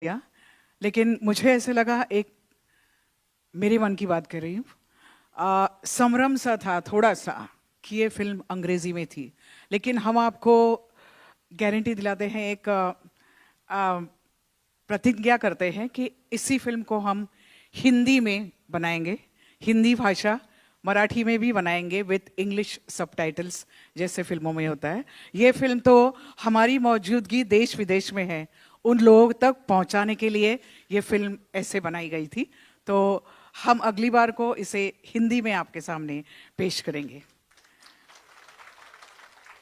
दिया, लेकिन मुझे ऐसे लगा, एक मेरे मन की बात कर रही हूँ, संभ्रम सा था थोड़ा सा कि ये फिल्म अंग्रेजी में थी, लेकिन हम आपको गारंटी दिलाते हैं, एक प्रतिज्ञा करते हैं कि इसी फिल्म को हम हिंदी में बनाएंगे, हिंदी भाषा, मराठी में भी बनाएंगे विद इंग्लिश सबटाइटल्स, जैसे फिल्मों में होता है। ये फिल्म तो हमारी मौजूदगी देश विदेश में है, उन लोगों तक पहुंचाने के लिए ये फिल्म ऐसे बनाई गई थी। तो हम अगली बार को इसे हिंदी में आपके सामने पेश करेंगे।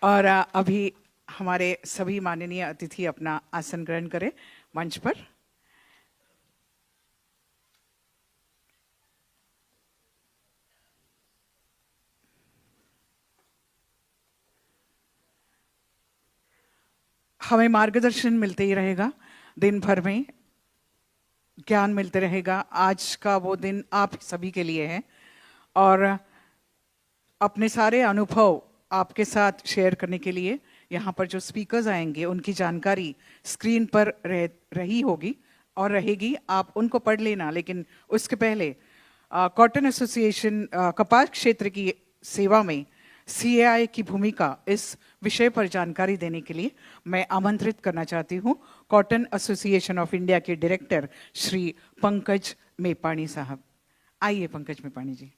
और अभी हमारे सभी माननीय अतिथि अपना आसन ग्रहण करें मंच पर। हमें मार्गदर्शन मिलते ही रहेगा, दिन भर में ज्ञान मिलते रहेगा। आज का वो दिन आप सभी के लिए है और अपने सारे अनुभव आपके साथ शेयर करने के लिए यहाँ पर जो स्पीकर्स आएंगे उनकी जानकारी स्क्रीन पर रही होगी और रहेगी, आप उनको पढ़ लेना। लेकिन उसके पहले कॉटन एसोसिएशन कपास क्षेत्र की सेवा में सीएआई की भूमिका, इस विषय पर जानकारी देने के लिए मैं आमंत्रित करना चाहती हूँ कॉटन एसोसिएशन ऑफ इंडिया के डायरेक्टर श्री पंकज मेपाणी साहब। आइए पंकज मेपाणी जी।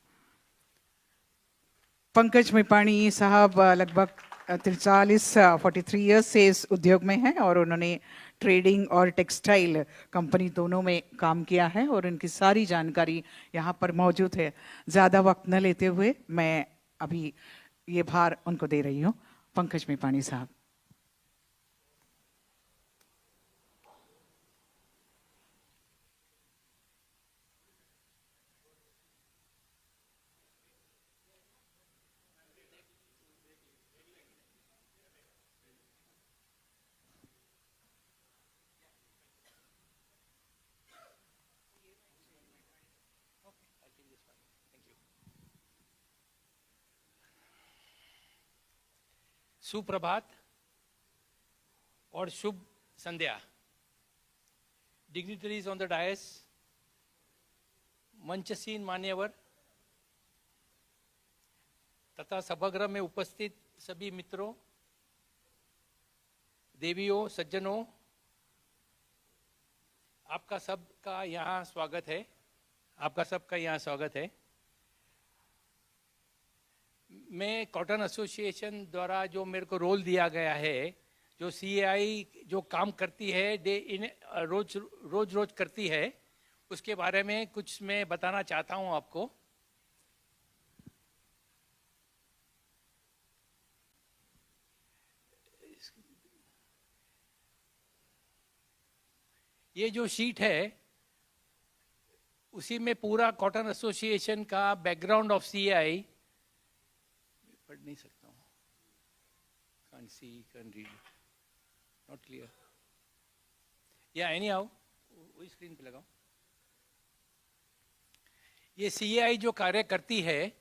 पंकज मेपाणी साहब लगभग 43 ईयर्स से इस उद्योग में हैं और उन्होंने ट्रेडिंग और टेक्सटाइल कंपनी दोनों में काम किया है और उनकी सारी जानकारी यहाँ पर मौजूद है। ज़्यादा वक्त न लेते हुए मैं अभी ये भार उनको दे रही हूँ। पंकज मेपाणी साहब। सुप्रभात और शुभ संध्या। डिग्निटरीज ऑन द डायस, मंचसीन मान्यवर तथा सभागृह में उपस्थित सभी मित्रों, देवियों, सज्जनों, आपका सबका यहाँ स्वागत है। आपका सबका यहाँ स्वागत है। मैं कॉटन एसोसिएशन द्वारा जो मेरे को रोल दिया गया है, जो सीएआई जो काम करती है रोज करती है, उसके बारे में कुछ मैं बताना चाहता हूं आपको। ये जो शीट है उसी में पूरा कॉटन एसोसिएशन का बैकग्राउंड ऑफ सीएआई, पढ़ नहीं सकता हूँ, can't see, can't read, not clear. Yeah, anyhow, वही स्क्रीन पे लगाओ। ये सीएआई जो कार्य करती है,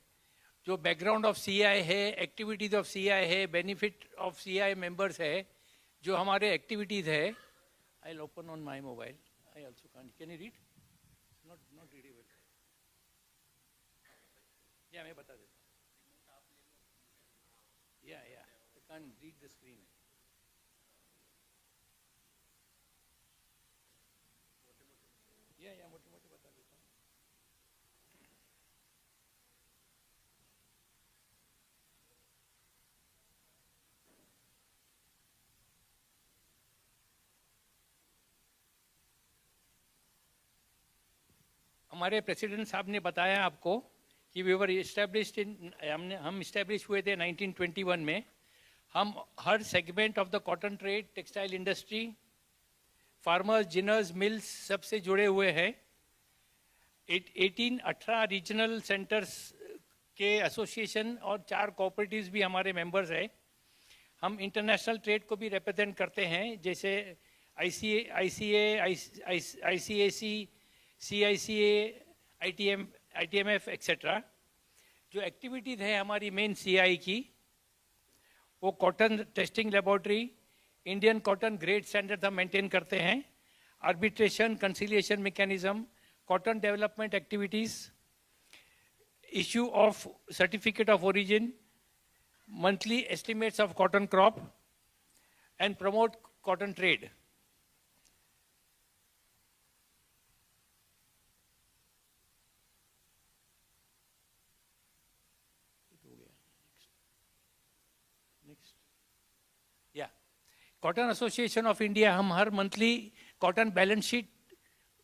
जो बैकग्राउंड ऑफ सीएआई है, एक्टिविटीज ऑफ सीएआई है, बेनिफिट ऑफ सीएआई मेंबर्स है, जो हमारे एक्टिविटीज है। I will open on my mobile, I also can't, can you read? Not readable. या मैं बता देता हूँ। या I can't read the screen. या मोटे मोटे बता देता हूँ। हमारे प्रेसिडेंट साहब ने बताया आपको कि वी वर इस्टेब्लिश्ड इन, हम इस्टेब्लिश हुए थे 1921 में। हम हर segment of the cotton trade, textile industry, farmers, ginners, mills सबसे जुड़े हुए हैं। 18 रीजनल सेंटर्स के एसोसिएशन और 4 कोऑपरेटिव्स भी हमारे मेंबर्स हैं। हम इंटरनेशनल ट्रेड को भी रिप्रेजेंट करते हैं, जैसे ICAC, CICA, ITMF एक्सेट्रा। जो एक्टिविटीज़ है हमारी मेन सीआई की, वो cotton testing laboratory, Indian cotton grade standard हम मेंटेन करते हैं। arbitration, conciliation mechanism, cotton development activities, issue of certificate of origin, monthly estimates of cotton crop, and promote cotton trade. Yeah. Cotton Association of India, हम हर monthly cotton balance sheet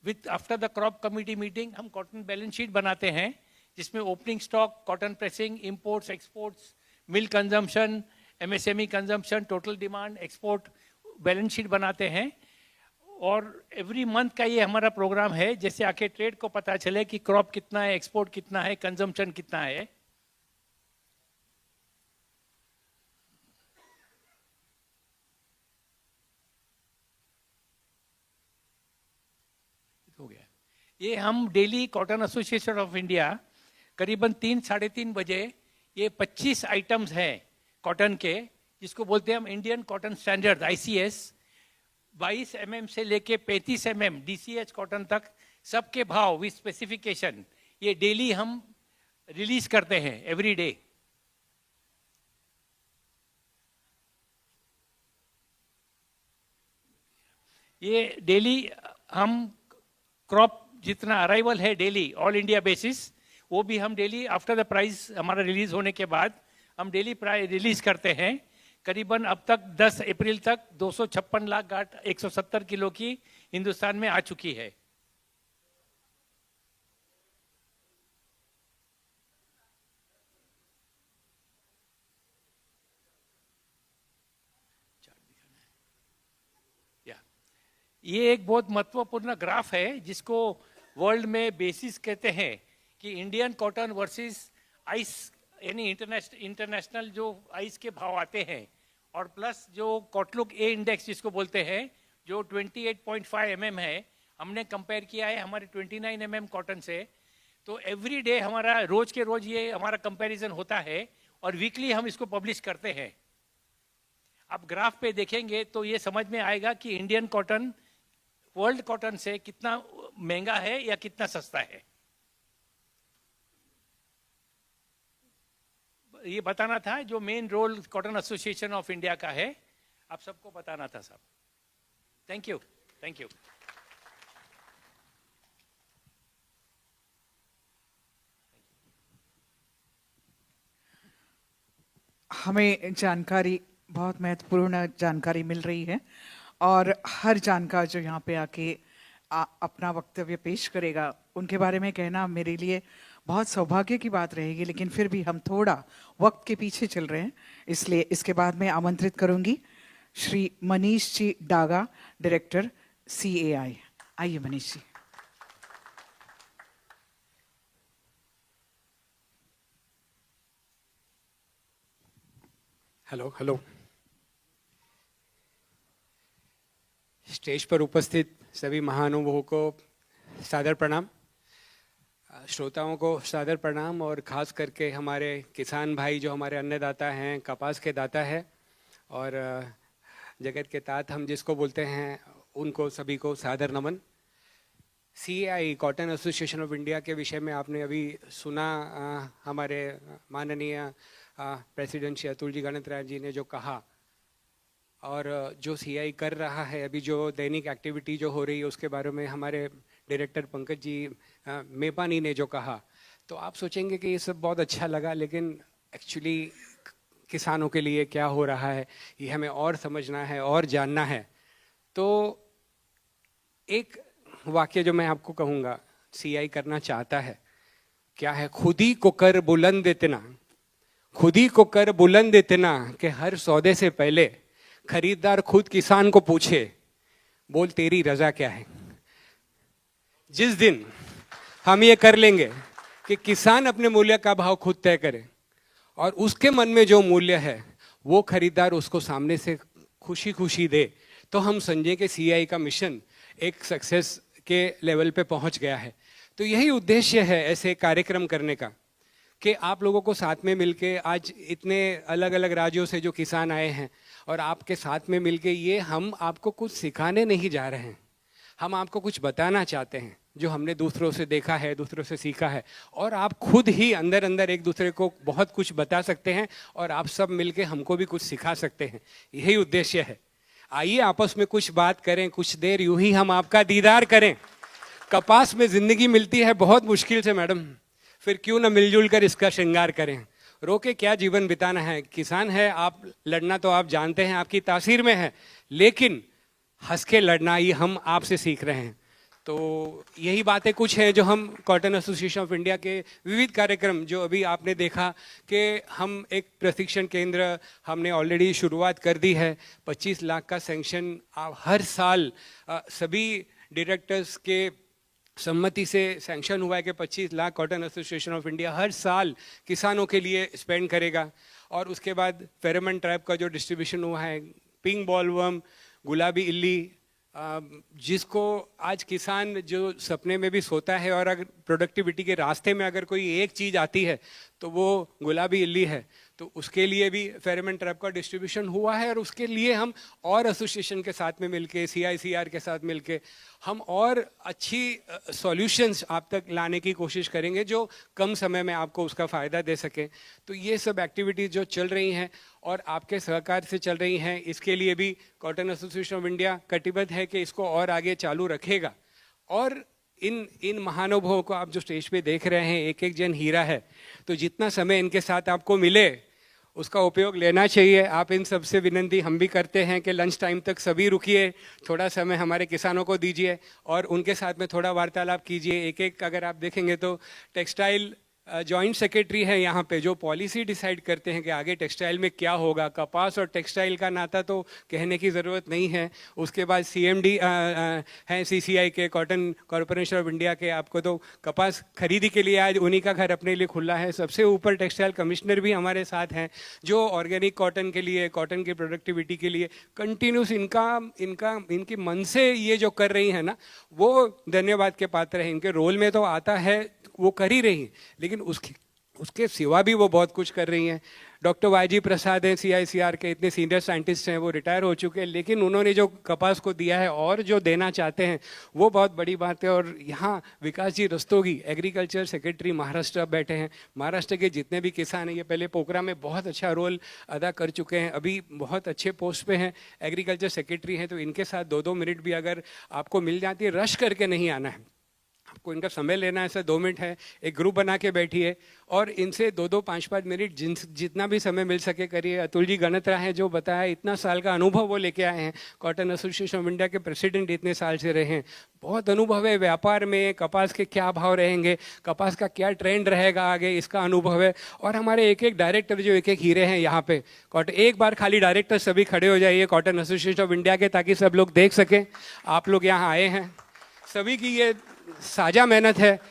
with after the crop committee meeting हम cotton balance sheet बनाते हैं जिसमें opening stock, cotton pressing, imports, exports, mill consumption, MSME consumption, total demand, export balance sheet बनाते हैं और every month का ये हमारा प्रोग्राम है जैसे आके ट्रेड को पता चले कि क्रॉप कितना है, एक्सपोर्ट कितना है, कंजम्पशन कितना है. हो गया. ये हम daily cotton association of India करीबन 3-3:30 बजे ये 25 आइटम्स हैं कॉटन के जिसको बोलते हैं हम Indian cotton standard ICS 22 mm से लेके 35 mm DCH कॉटन तक सबके भाव विद स्पेसिफिकेशन ये डेली हम रिलीज करते हैं एवरी डे. ये डेली हम क्रॉप जितना अराइवल है डेली ऑल इंडिया बेसिस वो भी हम डेली आफ्टर द प्राइस हमारा रिलीज होने के बाद हम डेली प्राइस रिलीज करते हैं. करीबन अब तक 10 अप्रैल तक 256 लाख गांठ 170 किलो की हिंदुस्तान में आ चुकी है. ये एक बहुत महत्वपूर्ण ग्राफ है जिसको वर्ल्ड में बेसिस कहते हैं कि इंडियन कॉटन वर्सेस आइस यानी इंटरनेशनल जो आइस के भाव आते हैं और प्लस जो कॉटलुक ए इंडेक्स जिसको बोलते हैं जो 28.5 mm है हमने कंपेयर किया है हमारे 29 mm कॉटन से. तो एवरी डे हमारा रोज के रोज ये हमारा कंपैरिजन होता है और वीकली हम इसको पब्लिश करते हैं. आप ग्राफ पे देखेंगे तो ये समझ में आएगा कि इंडियन कॉटन वर्ल्ड कॉटन से कितना महंगा है या कितना सस्ता है. ये बताना था जो main role cotton association of India का है आप सबको बताना था साहब. Thank you. Thank you. हमें जानकारी बहुत महत्वपूर्ण जानकारी मिल रही है और हर जानकार जो यहाँ पे आके अपना वक्तव्य पेश करेगा उनके बारे में कहना मेरे लिए बहुत सौभाग्य की बात रहेगी. लेकिन फिर भी हम थोड़ा वक्त के पीछे चल रहे हैं इसलिए इसके बाद मैं आमंत्रित करूंगी श्री मनीष जी डागा डायरेक्टर CAI. आइए Manish ji. Hello hello. Stage पर उपस्थित सभी महानुभावों को सादर प्रणाम, श्रोताओं को सादर प्रणाम और ख़ास करके हमारे किसान भाई जो हमारे अन्नदाता हैं, कपास के दाता है और जगत के तात हम जिसको बोलते हैं उनको सभी को सादर नमन. CAI cotton association of India के विषय में आपने अभी सुना. हमारे माननीय प्रेसिडेंट श्री अतुल जी गणतराय जी ने जो कहा और जो CAI कर रहा है अभी जो दैनिक एक्टिविटी जो हो रही है उसके बारे में हमारे डायरेक्टर पंकज जी मेपानी ने जो कहा तो आप सोचेंगे कि ये सब बहुत अच्छा लगा लेकिन एक्चुअली किसानों के लिए क्या हो रहा है ये हमें और समझना है और जानना है. तो एक वाक्य जो मैं आपको कहूँगा CAI करना चाहता है क्या है, खुद ही को कर बुलंद इतना, खुद ही को कर बुलंद इतना कि हर सौदे से पहले खरीदार खुद किसान को पूछे बोल तेरी रजा क्या है. जिस दिन हम ये कर लेंगे कि किसान अपने मूल्य का भाव खुद तय करे और उसके मन में जो मूल्य है वो खरीदार उसको सामने से खुशी खुशी दे तो हम समझें कि CAI का मिशन एक सक्सेस के लेवल पे पहुंच गया है. तो यही उद्देश्य है ऐसे कार्यक्रम करने का कि आप लोगों को साथ में मिलके आज इतने अलग अलग राज्यों से जो किसान आए हैं और आपके साथ में मिलके ये हम आपको कुछ सिखाने नहीं जा रहे हैं, हम आपको कुछ बताना चाहते हैं जो हमने दूसरों से देखा है, दूसरों से सीखा है, और आप खुद ही अंदर अंदर एक दूसरे को बहुत कुछ बता सकते हैं और आप सब मिलके हमको भी कुछ सिखा सकते हैं। यही उद्देश्य है। आइए आपस में कुछ बात करें, कुछ देर यूं ही हम आपका दीदार करें। कपास में जिंदगी मिलती है बहुत मुश्किल से मैडम, फिर क्यों ना मिलजुल कर इसका श्रृंगार करें। रो के क्या जीवन बिताना है। किसान है आप, लड़ना तो आप जानते हैं, आपकी तासीर में है, लेकिन हंस के लड़ना ही हम आपसे सीख रहे हैं। तो यही बातें कुछ हैं जो हम कॉटन एसोसिएशन ऑफ इंडिया के विविध कार्यक्रम, जो अभी आपने देखा कि हम एक प्रशिक्षण केंद्र हमने ऑलरेडी शुरुआत कर दी है। 25 लाख का सैंक्शन हर साल सभी डायरेक्टर्स के सम्मति से सैंक्शन हुआ है कि 25 lakh cotton association of India हर साल किसानों के लिए स्पेंड करेगा। और उसके बाद फेरोमोन ट्रैप का जो डिस्ट्रीब्यूशन हुआ है, पिंक बॉलवर्म, गुलाबी इल्ली, जिसको आज किसान जो सपने में भी सोता है, और अगर प्रोडक्टिविटी के रास्ते में अगर कोई एक चीज़ आती है तो वो गुलाबी इल्ली है, तो उसके लिए भी फेरोमोन ट्रैप का डिस्ट्रीब्यूशन हुआ है। और उसके लिए हम और एसोसिएशन के साथ में मिलके, CICR के साथ मिलके हम और अच्छी सॉल्यूशंस आप तक लाने की कोशिश करेंगे जो कम समय में आपको उसका फ़ायदा दे सके। तो ये सब एक्टिविटीज़ जो चल रही हैं और आपके सहकार से चल रही हैं, इसके लिए भी कॉटन एसोसिएशन ऑफ इंडिया कटिबद्ध है कि इसको और आगे चालू रखेगा। और इन महानुभावों को आप जो स्टेज पे देख रहे हैं, एक एक जन हीरा है, तो जितना समय इनके साथ आपको मिले उसका उपयोग लेना चाहिए। आप इन सबसे विनती हम भी करते हैं कि लंच टाइम तक सभी रुकिए, थोड़ा समय हमारे किसानों को दीजिए और उनके साथ में थोड़ा वार्तालाप कीजिए। एक एक अगर आप देखेंगे तो टेक्सटाइल जॉइंट सेक्रेटरी है यहाँ पे, जो पॉलिसी डिसाइड करते हैं कि आगे टेक्सटाइल में क्या होगा। कपास और टेक्सटाइल का नाता तो कहने की ज़रूरत नहीं है। उसके बाद CMD हैं CCI के, कॉटन कॉरपोरेशन ऑफ इंडिया के। आपको तो कपास खरीदी के लिए आज उन्हीं का घर अपने लिए खुला है। सबसे ऊपर टेक्सटाइल कमिश्नर भी हमारे साथ हैं, जो ऑर्गेनिक कॉटन के लिए, कॉटन की प्रोडक्टिविटी के लिए कंटिन्यूस इनकी मन से ये जो कर रही है ना, वो धन्यवाद के पात्र हैं। इनके रोल में तो आता है, वो कर ही रही हैं, लेकिन उसके सिवा भी वो बहुत कुछ कर रही हैं। डॉक्टर YG प्रसाद हैं CICR के, इतने सीनियर साइंटिस्ट हैं, वो रिटायर हो चुके हैं, लेकिन उन्होंने जो कपास को दिया है और जो देना चाहते हैं वो बहुत बड़ी बात है। और यहाँ विकास जी रस्तोगी, एग्रीकल्चर सेक्रेटरी महाराष्ट्र बैठे हैं। महाराष्ट्र के जितने भी किसान हैं, ये पहले पोखरा में बहुत अच्छा रोल अदा कर चुके हैं, अभी बहुत अच्छे पोस्ट पे हैं, एग्रीकल्चर सेक्रेटरी हैं। तो इनके साथ 2-2 मिनट भी अगर आपको मिल जाती है, रश करके नहीं आना है, आपको इनका समय लेना है। ऐसा 2 मिनट है, एक ग्रुप बना के बैठिए और इनसे 2-2, 5-5 मिनट जितना भी समय मिल सके करिए। अतुल जी गणतरा हैं, जो बताया, इतना साल का अनुभव वो लेके आए हैं। कॉटन एसोसिएशन ऑफ इंडिया के प्रेसिडेंट इतने साल से रहे हैं, बहुत अनुभव है व्यापार में। कपास के क्या भाव रहेंगे, कपास का क्या ट्रेंड रहेगा आगे, इसका अनुभव है। और हमारे एक एक डायरेक्टर जो एक एक हीरे हैं यहाँ पे कॉटन, एक बार खाली डायरेक्टर सभी खड़े हो जाइए कॉटन एसोसिएशन ऑफ इंडिया के, ताकि सब लोग देख सकें आप लोग यहाँ आए हैं। सभी की ये साझा मेहनत है।